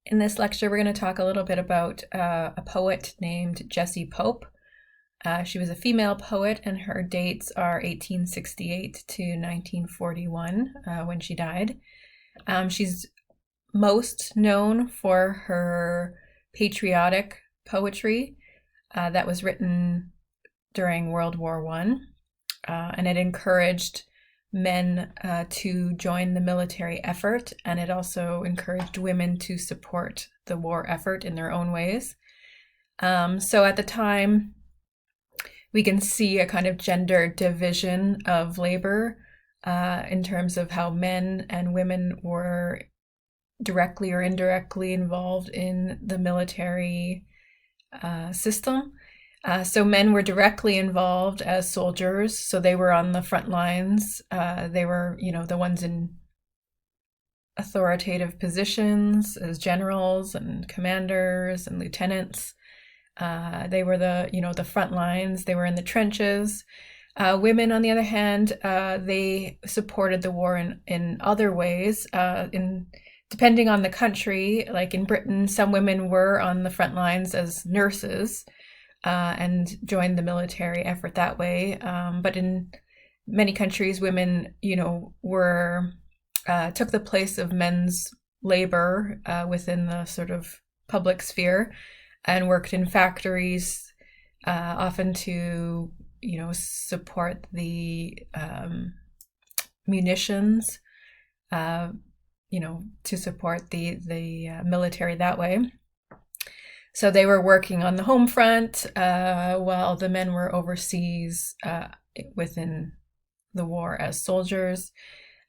In this lecture, we're going to talk a little bit about a poet named Jessie Pope. She was a female poet, and her dates are 1868 to 1941 when she died. She's most known for her patriotic poetry that was written during World War I, and it encouraged men to join the military effort, and it also encouraged women to support the war effort in their own ways. So at the time, we can see a kind of gender division of labor in terms of how men and women were directly or indirectly involved in the military system. So men were directly involved as soldiers, so they were on the front lines. They were, the ones in authoritative positions as generals and commanders and lieutenants. They were the front lines. They were in the trenches. Women, on the other hand, they supported the war in other ways. Depending on the country, like in Britain, some women were on the front lines as nurses. And joined the military effort that way. But in many countries, women, were took the place of men's labor within the sort of public sphere, and worked in factories, often to, support the munitions, to support the military that way. So they were working on the home front while the men were overseas within the war as soldiers.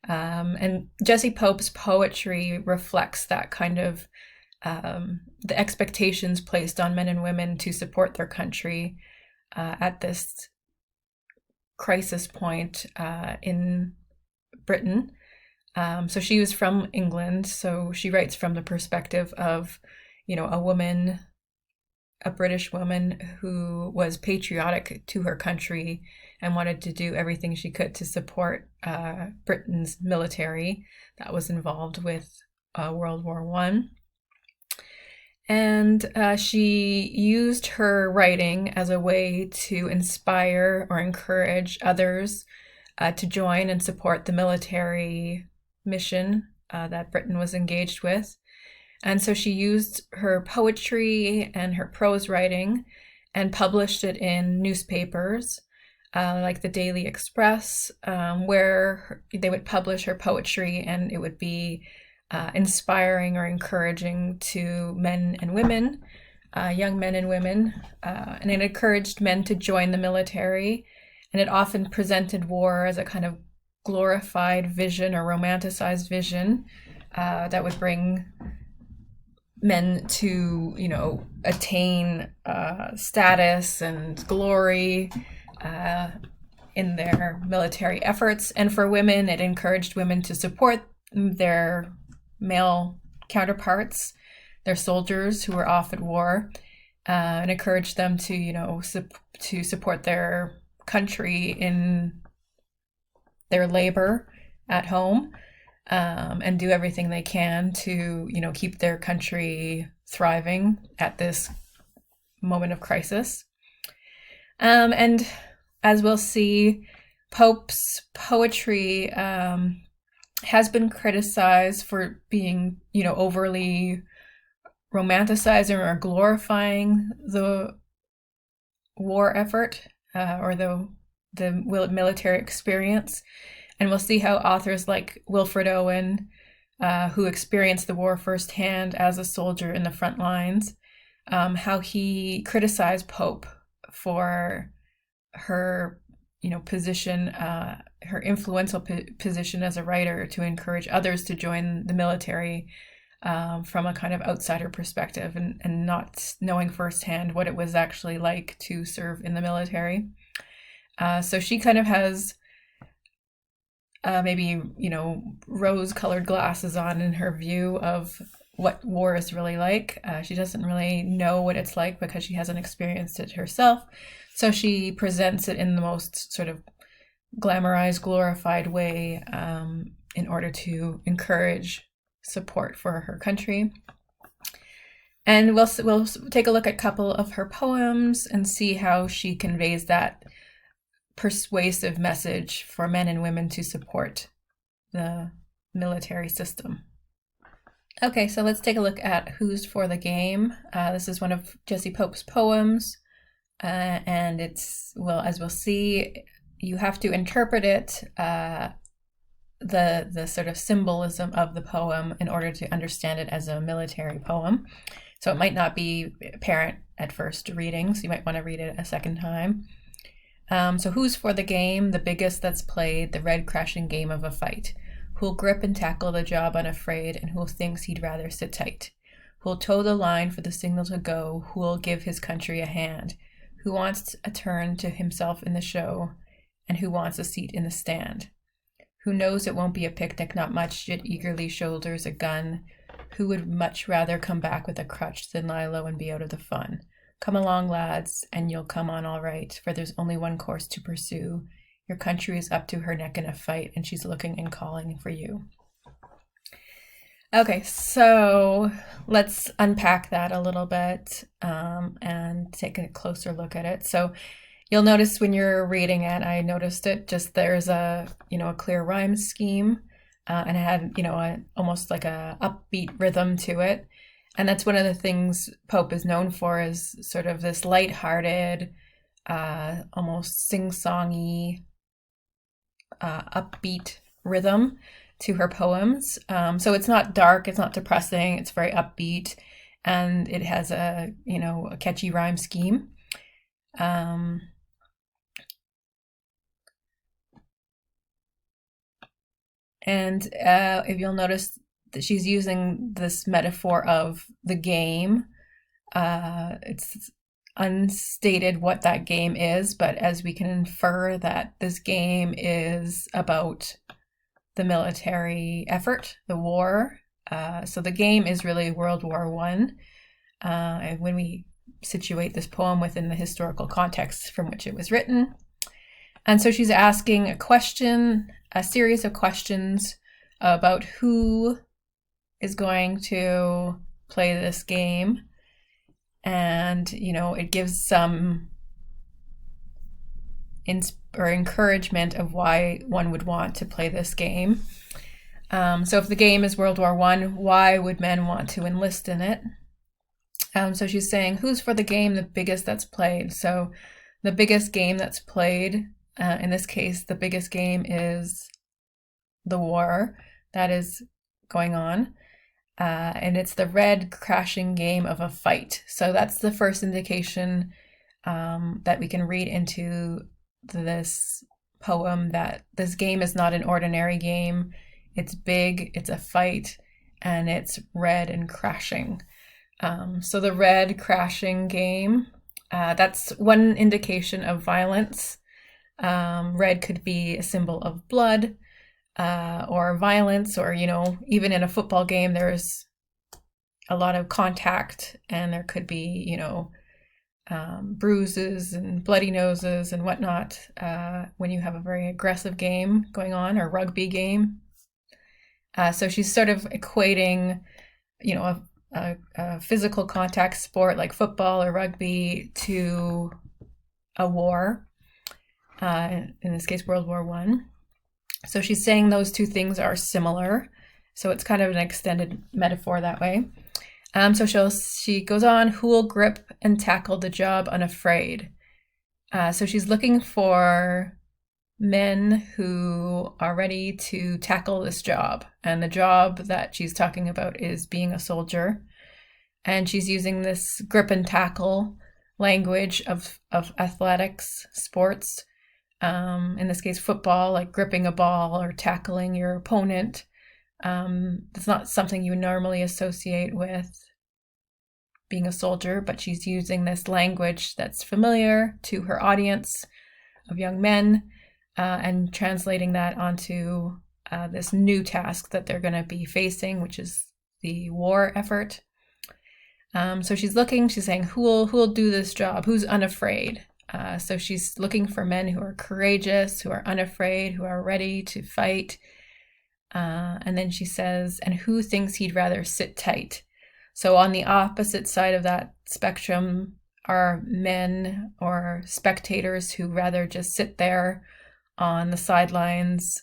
And Jessie Pope's poetry reflects that kind of the expectations placed on men and women to support their country at this crisis point in Britain. So she was from England, so she writes from the perspective of, a British woman who was patriotic to her country and wanted to do everything she could to support Britain's military that was involved with World War I. And she used her writing as a way to inspire or encourage others to join and support the military mission that Britain was engaged with. And so she used her poetry and her prose writing and published it in newspapers like the Daily Express, where they would publish her poetry, and it would be inspiring or encouraging to men and women, young men and women. And it encouraged men to join the military. And it often presented war as a kind of glorified vision or romanticized vision that would bring men to, attain status and glory in their military efforts. And for women, it encouraged women to support their male counterparts, their soldiers who were off at war, and encouraged them to, to support their country in their labor at home. And do everything they can to, keep their country thriving at this moment of crisis. And as we'll see, Pope's poetry has been criticized for being, overly romanticizing or glorifying the war effort or the military experience. And we'll see how authors like Wilfred Owen, who experienced the war firsthand as a soldier in the front lines, how he criticized Pope for her, position, her influential position as a writer to encourage others to join the military from a kind of outsider perspective and not knowing firsthand what it was actually like to serve in the military. So she kind of has maybe, rose-colored glasses on in her view of what war is really like. She doesn't really know what it's like because she hasn't experienced it herself. So she presents it in the most sort of glamorized, glorified way in order to encourage support for her country. And we'll take a look at a couple of her poems and see how she conveys that persuasive message for men and women to support the military system. Okay, so let's take a look at Who's for the Game. This is one of Jessie Pope's poems, and it's, well, as we'll see, you have to interpret it, the sort of symbolism of the poem in order to understand it as a military poem. So it might not be apparent at first reading, so you might want to read it a second time. So who's for the game? The biggest that's played, the red crashing game of a fight. Who'll grip and tackle the job unafraid, and who thinks he'd rather sit tight? Who'll toe the line for the signal to go? Who'll give his country a hand? Who wants a turn to himself in the show? And who wants a seat in the stand? Who knows it won't be a picnic, not much, yet eagerly shoulders a gun? Who would much rather come back with a crutch than lie low and be out of the fun? Come along, lads, and you'll come on all right, for there's only one course to pursue. Your country is up to her neck in a fight, and she's looking and calling for you. Okay, so let's unpack that a little bit and take a closer look at it. So you'll notice when you're reading it, I noticed it, just there's a clear rhyme scheme, and it had almost like a upbeat rhythm to it. And that's one of the things Pope is known for, is sort of this lighthearted, almost sing-songy, upbeat rhythm to her poems. So it's not dark, it's not depressing, it's very upbeat, and it has a catchy rhyme scheme. And if you'll notice that she's using this metaphor of the game, it's unstated what that game is, but as we can infer that this game is about the military effort, the war. So the game is really World War One. And when we situate this poem within the historical context from which it was written. And so she's asking a series of questions about who is going to play this game. And, it gives some encouragement of why one would want to play this game. So if the game is World War One, why would men want to enlist in it? So she's saying, who's for the game, the biggest that's played? So the biggest game that's played, in this case, the biggest game is the war that is going on. And it's the red crashing game of a fight. So that's the first indication that we can read into this poem, that this game is not an ordinary game. It's big, it's a fight, and it's red and crashing. So the red crashing game, that's one indication of violence. Red could be a symbol of blood, or violence, or, even in a football game, there's a lot of contact, and there could be, bruises and bloody noses and whatnot, when you have a very aggressive game going on, or rugby game. So she's sort of equating, a physical contact sport like football or rugby to a war, in this case, World War One. So she's saying those two things are similar. So it's kind of an extended metaphor that way. So she goes on, who will grip and tackle the job unafraid? So she's looking for men who are ready to tackle this job. And the job that she's talking about is being a soldier. And she's using this grip and tackle language of athletics, sports. In this case, football, like gripping a ball or tackling your opponent. It's not something you normally associate with being a soldier, but she's using this language that's familiar to her audience of young men, and translating that onto this new task that they're going to be facing, which is the war effort. So she's saying, who will do this job? Who's unafraid? So she's looking for men who are courageous, who are unafraid, who are ready to fight. And then she says, and who thinks he'd rather sit tight? So on the opposite side of that spectrum are men or spectators who rather just sit there on the sidelines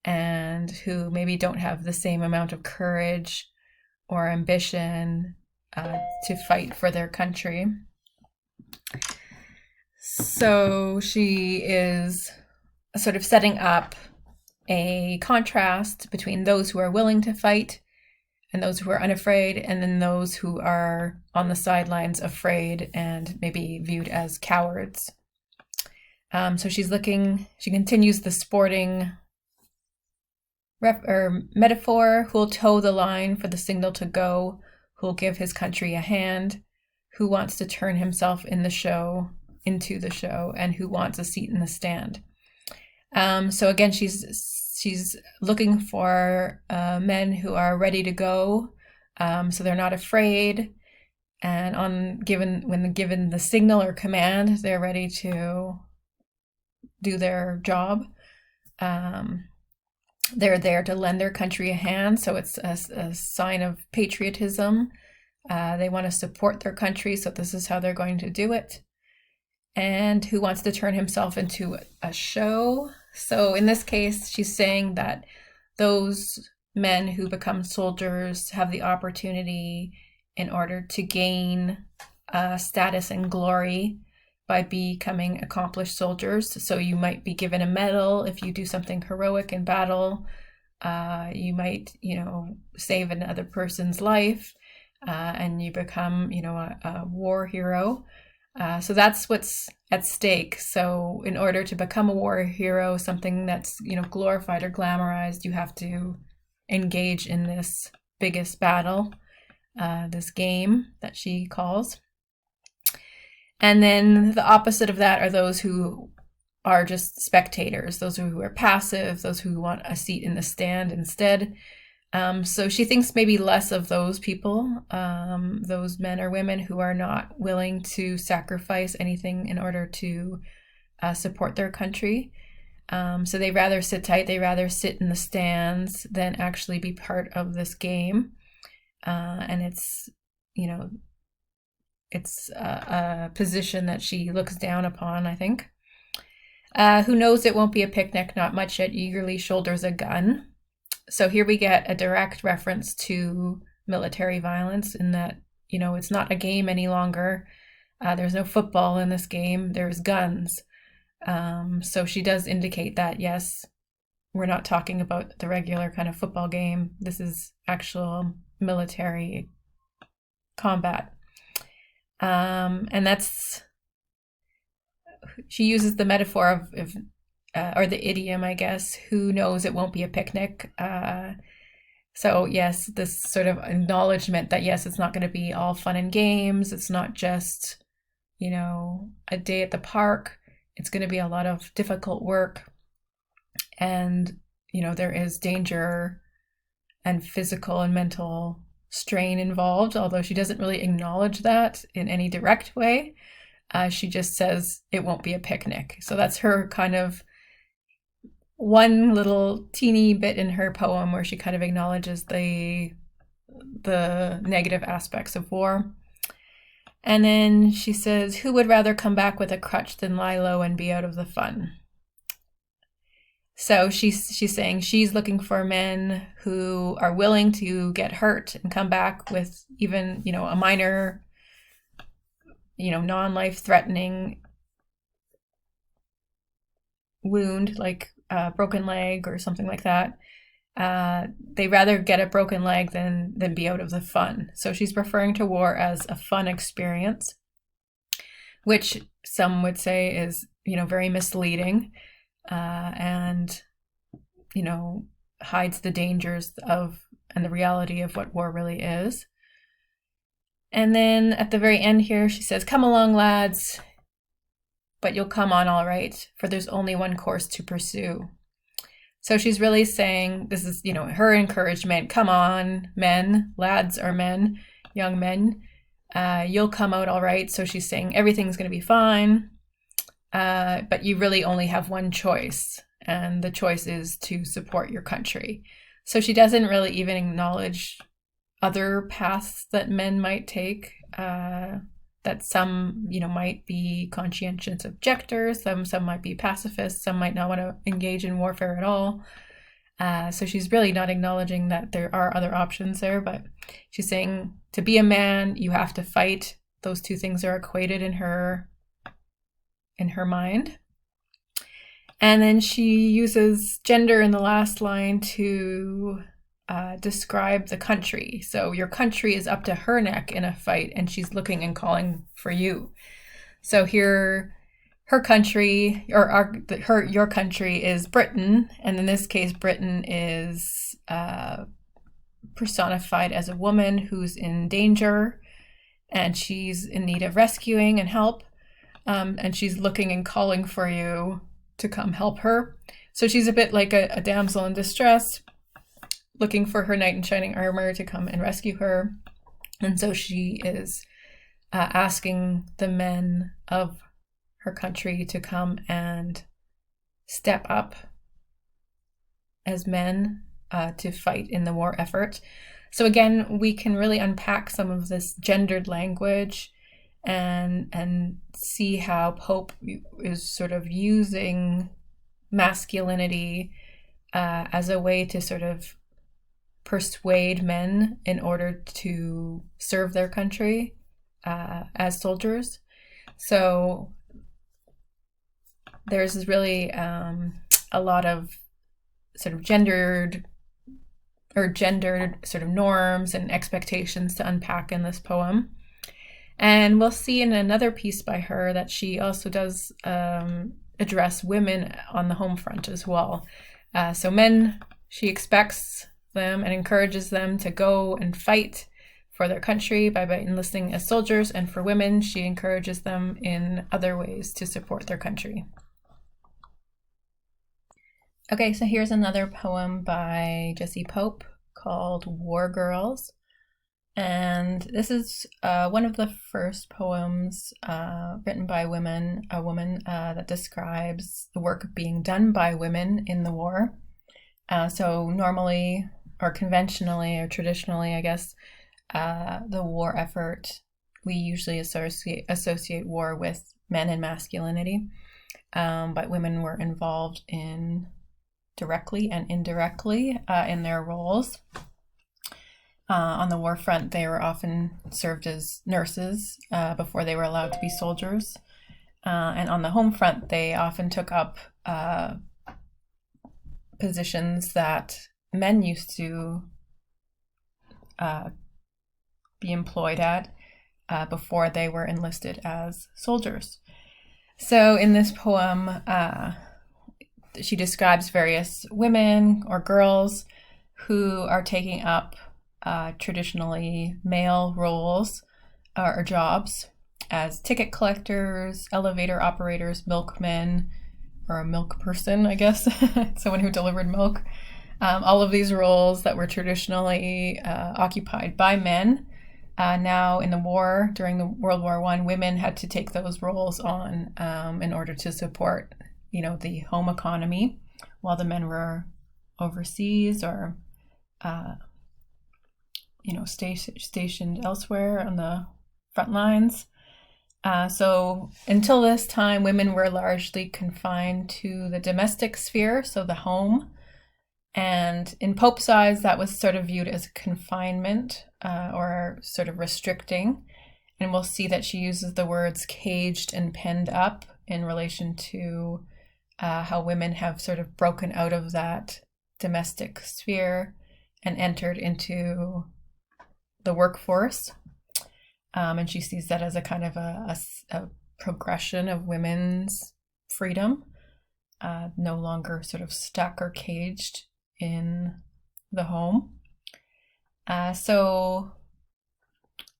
and who maybe don't have the same amount of courage or ambition to fight for their country. So she is sort of setting up a contrast between those who are willing to fight and those who are unafraid, and then those who are on the sidelines afraid and maybe viewed as cowards. So she continues the sporting metaphor: who'll toe the line for the signal to go, who'll give his country a hand, who wants to turn himself into the show, and who wants a seat in the stand. So again, she's looking for men who are ready to go, so they're not afraid, and when given the signal or command, they're ready to do their job. They're there to lend their country a hand, so it's a sign of patriotism. They want to support their country, so this is how they're going to do it. And who wants to turn himself into a show. So in this case, she's saying that those men who become soldiers have the opportunity, in order to gain status and glory, by becoming accomplished soldiers. So you might be given a medal if you do something heroic in battle. You might, save another person's life, and you become, a war hero. So that's what's at stake. So in order to become a war hero, something that's, glorified or glamorized, you have to engage in this biggest battle, this game that she calls. And then the opposite of that are those who are just spectators, those who are passive, those who want a seat in the stand instead. So she thinks maybe less of those people, those men or women who are not willing to sacrifice anything in order to support their country. So they rather sit tight, they rather sit in the stands than actually be part of this game. And it's a position that she looks down upon, I think. Who knows it won't be a picnic, not much yet eagerly shoulders a gun. So here we get a direct reference to military violence in that, it's not a game any longer. There's no football in this game. There's guns. So she does indicate that, yes, we're not talking about the regular kind of football game. This is actual military combat. And she uses the metaphor of or the idiom, I guess, who knows it won't be a picnic. So yes, this sort of acknowledgement that yes, it's not going to be all fun and games. It's not just, a day at the park. It's going to be a lot of difficult work. And, there is danger and physical and mental strain involved, although she doesn't really acknowledge that in any direct way. She just says it won't be a picnic. So that's her kind of one little teeny bit in her poem where she kind of acknowledges the negative aspects of war. And then she says, who would rather come back with a crutch than lie low and be out of the fun? So she's saying she's looking for men who are willing to get hurt and come back with even, a minor, non-life threatening wound, like a broken leg or something like that. They rather get a broken leg than be out of the fun. So she's referring to war as a fun experience, which some would say is, very misleading, and, hides the dangers and the reality of what war really is. And then at the very end here, she says, come along, lads, but you'll come on all right, for there's only one course to pursue. So she's really saying, this is, her encouragement. Come on, men, lads are men, young men, you'll come out all right. So she's saying everything's going to be fine, but you really only have one choice, and the choice is to support your country. So she doesn't really even acknowledge other paths that men might take. That some, might be conscientious objectors, some might be pacifists, some might not want to engage in warfare at all. So she's really not acknowledging that there are other options there, but she's saying to be a man, you have to fight. Those two things are equated in her mind. And then she uses gender in the last line to describe the country. So your country is up to her neck in a fight, and she's looking and calling for you. So here, her country, or your country, is Britain, and in this case, Britain is personified as a woman who's in danger, and she's in need of rescuing and help, and she's looking and calling for you to come help her. So she's a bit like a damsel in distress, looking for her knight in shining armor to come and rescue her. And so she is asking the men of her country to come and step up as men to fight in the war effort. So again, we can really unpack some of this gendered language and see how Pope is sort of using masculinity as a way to sort of persuade men in order to serve their country as soldiers. So there's really a lot of sort of gendered sort of norms and expectations to unpack in this poem. And we'll see in another piece by her that she also does address women on the home front as well. So men, she expects them and encourages them to go and fight for their country by enlisting as soldiers, and for women, she encourages them in other ways to support their country. Okay, so here's another poem by Jessie Pope called War Girls. And this is one of the first poems written by a woman that describes the work being done by women in the war. So normally, or conventionally, or traditionally, I guess, the war effort, we usually associate war with men and masculinity, but women were involved in directly and indirectly in their roles. On the war front, they were often served as nurses before they were allowed to be soldiers. And on the home front, they often took up positions that men used to be employed at before they were enlisted as soldiers. So in this poem, she describes various women or girls who are taking up traditionally male roles or jobs as ticket collectors, elevator operators, milkmen, or a milk person, I guess, someone who delivered milk. All of these roles that were traditionally occupied by men. Now in the war, during the World War I, women had to take those roles on in order to support, the home economy, while the men were overseas or, stationed elsewhere on the front lines. So until this time, women were largely confined to the domestic sphere, so the home. And in Pope's eyes, that was sort of viewed as confinement or sort of restricting. And we'll see that she uses the words caged and penned up in relation to how women have sort of broken out of that domestic sphere and entered into the workforce. And she sees that as a kind of a progression of women's freedom, no longer sort of stuck or caged in the home. So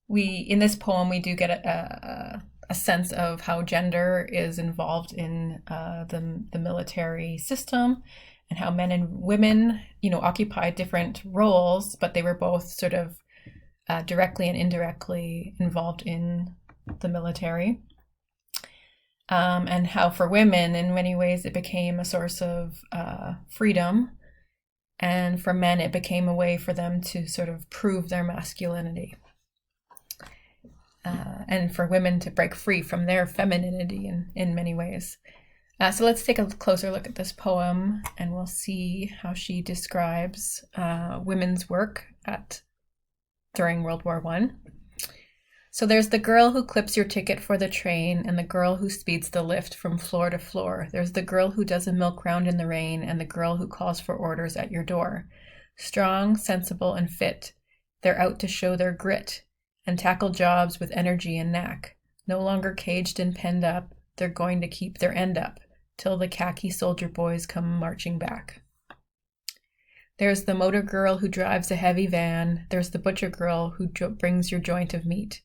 in this poem, we do get a sense of how gender is involved in the military system, and how men and women, occupied different roles, but they were both sort of directly and indirectly involved in the military. And how for women, in many ways, it became a source of freedom And for men, it became a way for them to sort of prove their masculinity. And for women to break free from their femininity in many ways. So let's take a closer look at this poem, and we'll see how she describes women's work during World War I. So there's the girl who clips your ticket for the train and the girl who speeds the lift from floor to floor. There's the girl who does a milk round in the rain and the girl who calls for orders at your door. Strong, sensible, and fit. They're out to show their grit and tackle jobs with energy and knack. No longer caged and penned up, they're going to keep their end up till the khaki soldier boys come marching back. There's the motor girl who drives a heavy van. There's the butcher girl who brings your joint of meat.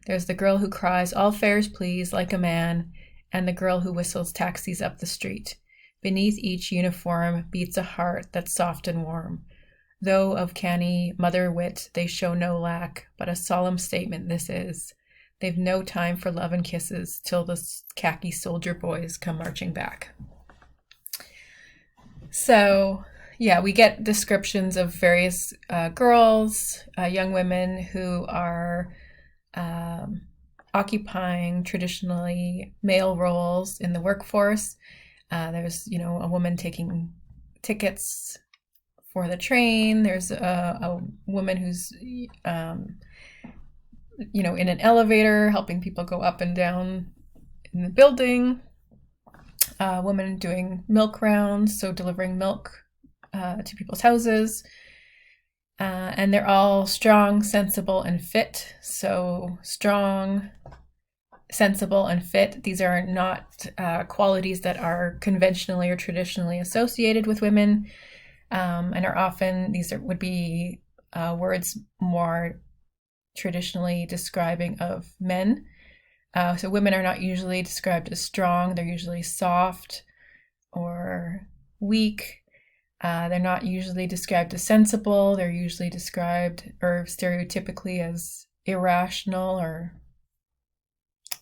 There's the girl who cries, "All fares, please," like a man, and the girl who whistles taxis up the street. Beneath each uniform beats a heart that's soft and warm. Though of canny mother wit they show no lack, but a solemn statement this is. They've no time for love and kisses till the khaki soldier boys come marching back. So, yeah, we get descriptions of various girls, young women who are occupying traditionally male roles in the workforce. There's, a woman taking tickets for the train. There's a woman who's, in an elevator helping people go up and down in the building. A woman doing milk rounds, so delivering milk to people's houses. And they're all strong, sensible, and fit. So strong, sensible, and fit. These are not qualities that are conventionally or traditionally associated with women, and are often, would be words more traditionally describing of men. So women are not usually described as strong. They're usually soft or weak. They're not usually described as sensible. They're usually described or stereotypically as irrational or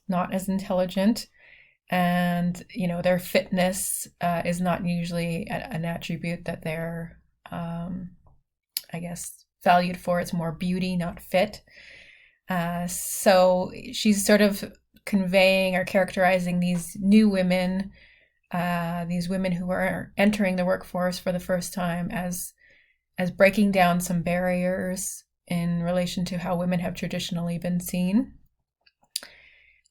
not as intelligent. And, their fitness is not usually an attribute that they're, valued for. It's more beauty, not fit. So she's sort of conveying or characterizing these new women, these women who are entering the workforce for the first time as breaking down some barriers in relation to how women have traditionally been seen.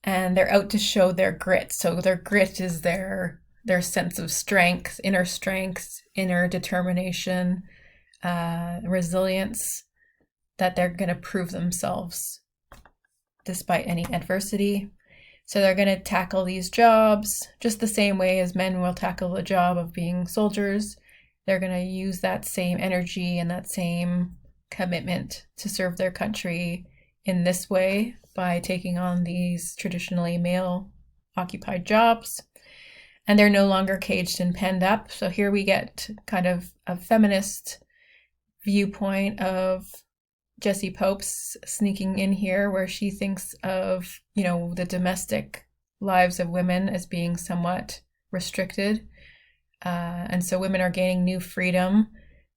And they're out to show their grit. So their grit is their sense of strength, inner determination, resilience, that they're going to prove themselves despite any adversity. So they're going to tackle these jobs just the same way as men will tackle the job of being soldiers. They're going to use that same energy and that same commitment to serve their country in this way by taking on these traditionally male-occupied jobs. And they're no longer caged and penned up. So here we get kind of a feminist viewpoint of Jessie Pope's sneaking in here, where she thinks of, the domestic lives of women as being somewhat restricted. And so women are gaining new freedom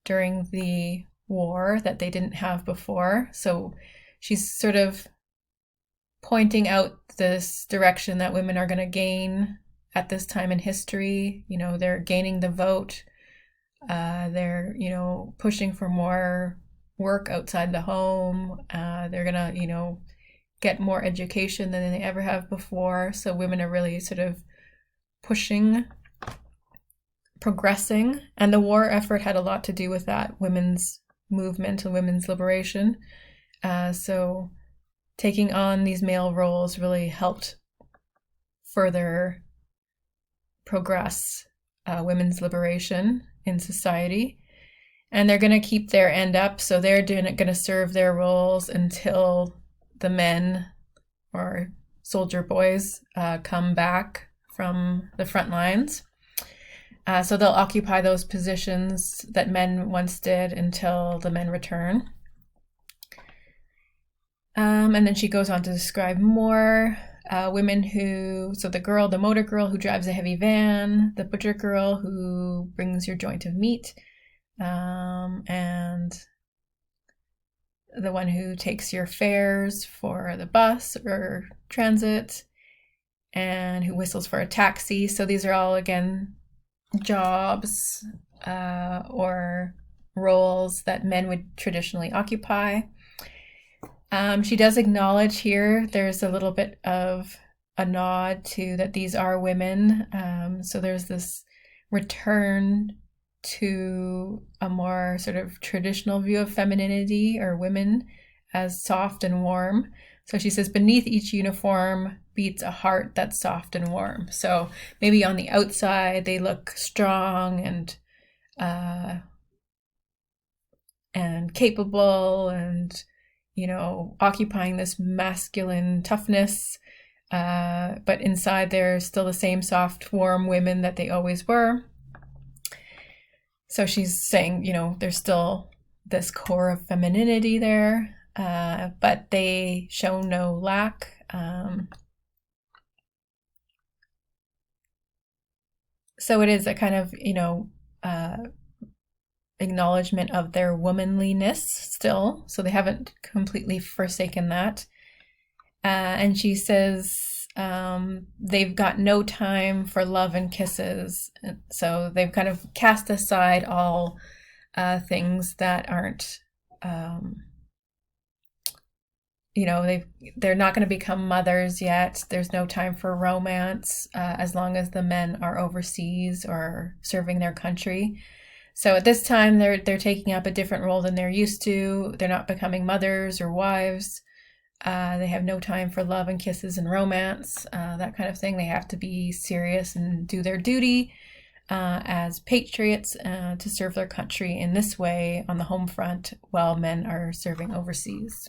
during the war that they didn't have before. So she's sort of pointing out this direction that women are going to gain at this time in history. They're gaining the vote. They're, pushing for more work outside the home. They're going to, get more education than they ever have before. So women are really sort of pushing, progressing. And the war effort had a lot to do with that, women's movement and women's liberation. So taking on these male roles really helped further progress women's liberation in society. And they're going to keep their end up. So they're going to serve their roles until the men or soldier boys come back from the front lines. So they'll occupy those positions that men once did until the men return. And then she goes on to describe more women the motor girl who drives a heavy van, the butcher girl who brings your joint of meat, and the one who takes your fares for the bus or transit, and who whistles for a taxi. So these are all, again, jobs or roles that men would traditionally occupy. She does acknowledge here, there's a little bit of a nod to that these are women. So there's this return to a more sort of traditional view of femininity or women as soft and warm. So she says, beneath each uniform beats a heart that's soft and warm. So maybe on the outside they look strong and capable and, occupying this masculine toughness. But inside they're still the same soft, warm women that they always were. So she's saying, there's still this core of femininity there, but they show no lack. So it is a kind of, acknowledgement of their womanliness still. So they haven't completely forsaken that. And she says they've got no time for love and kisses. So they've kind of cast aside all things that aren't, they're not going to become mothers yet. There's no time for romance as long as the men are overseas or serving their country. So at this time, they're taking up a different role than they're used to. They're not becoming mothers or wives. They have no time for love and kisses and romance, that kind of thing. They have to be serious and do their duty as patriots to serve their country in this way on the home front while men are serving overseas.